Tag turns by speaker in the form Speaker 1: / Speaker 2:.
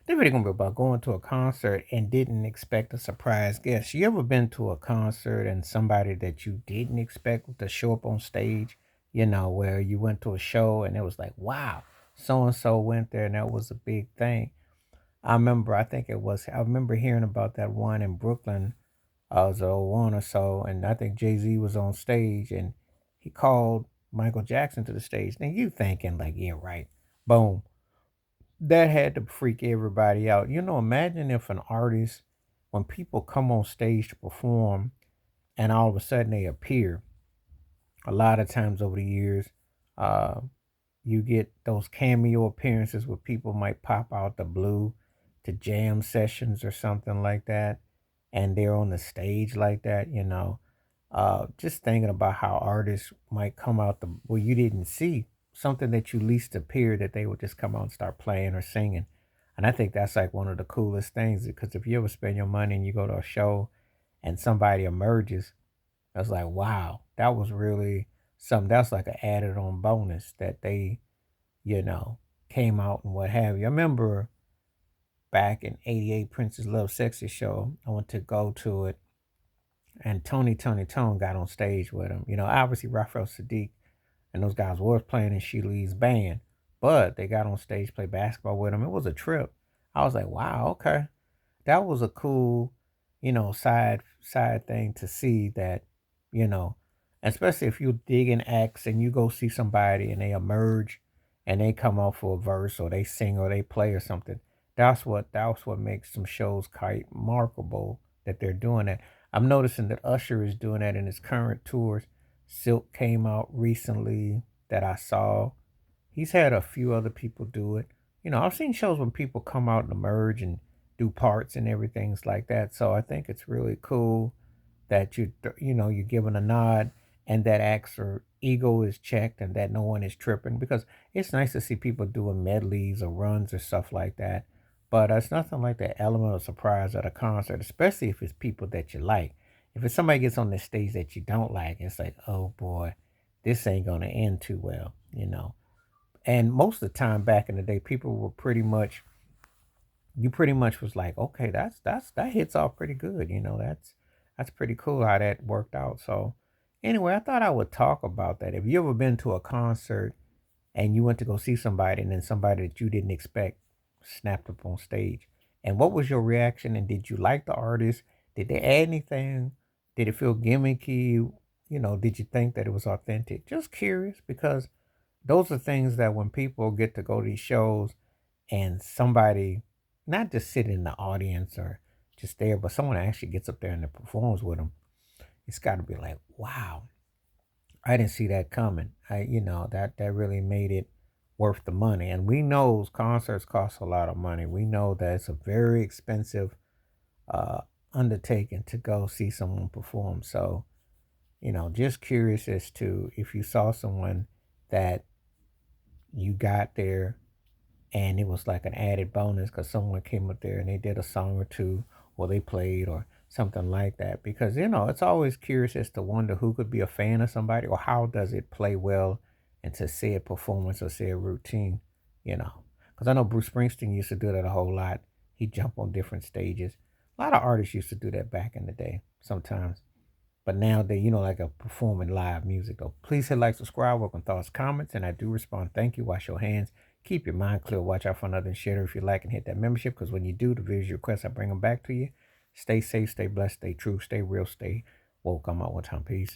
Speaker 1: They're really gonna be about going to a concert and didn't expect a surprise guest. You ever been to a concert and somebody that you didn't expect to show up on stage? Where you went to a show and it was like, wow, so and so went there and that was a big thing. I remember hearing about that one in Brooklyn. I was a one or so, and I think Jay Z was on stage and he called Michael Jackson to the stage. Now you thinking like, yeah, right, boom. That had to freak everybody out. Imagine if an artist, when people come on stage to perform and all of a sudden they appear, a lot of times over the years, uh, you get those cameo appearances where people might pop out the blue to jam sessions or something like that, and they're on the stage like that. Just thinking about how artists might come out well, you didn't see something that you least appeared that they would just come out and start playing or singing. And I think that's like one of the coolest things because if you ever spend your money and you go to a show and somebody emerges, it's like, wow, that was really something. That's like an added on bonus that they you know, came out and what have you. I remember back in '88, Prince's Love Sexy show. I went to go to it, and Tony Tone got on stage with him. Obviously Raphael Sadiq and those guys was playing in She Lee's band, but they got on stage, play basketball with him. It was a trip. I was like, wow, okay, that was a cool, side thing to see that, you know, especially if you dig in acts and you go see somebody and they emerge and they come off for a verse or they sing or they play or something. That's what makes some shows quite remarkable that they're doing that. I'm noticing that Usher is doing that in his current tours. Silk came out recently that I saw. He's had a few other people do it. I've seen shows when people come out and emerge and do parts and everything's like that. So I think it's really cool that you're given a nod and that actor ego is checked and that no one is tripping because it's nice to see people doing medleys or runs or stuff like that. But it's nothing like the element of surprise at a concert, especially if it's people that you like. If it's somebody gets on the stage that you don't like, it's like, oh boy, this ain't gonna end too well. And most of the time back in the day, people were pretty much was like, okay, that hits off pretty good. That's pretty cool how that worked out. So anyway, I thought I would talk about that. Have you ever been to a concert and you went to go see somebody and then somebody that you didn't expect snapped up on stage? And what was your reaction? And did you like the artist? Did they add anything? Did it feel gimmicky? Did you think that it was authentic? Just curious because those are things that when people get to go to these shows and somebody not just sit in the audience or just there, but someone actually gets up there and performs with them, it's got to be like, wow, I didn't see that coming. That really made it worth the money. And we know concerts cost a lot of money. We know that it's a very expensive uh, undertaking to go see someone perform. So, just curious as to if you saw someone that you got there and it was like an added bonus because someone came up there and they did a song or two or they played or something like that because it's always curious as to wonder who could be a fan of somebody or how does it play well into say a performance or say a routine you know because I know Bruce Springsteen used to do that a whole lot. He'd jump on different stages. A lot of artists used to do that back in the day sometimes, but now they, like a performing live music though. Please hit like, subscribe, welcome thoughts, comments, and I do respond. Thank you. Wash your hands. Keep your mind clear. Watch out for another and share it if you like and hit that membership because when you do, the videos you request, I bring them back to you. Stay safe, stay blessed, stay true, stay real, stay woke. I'm out one time. Peace.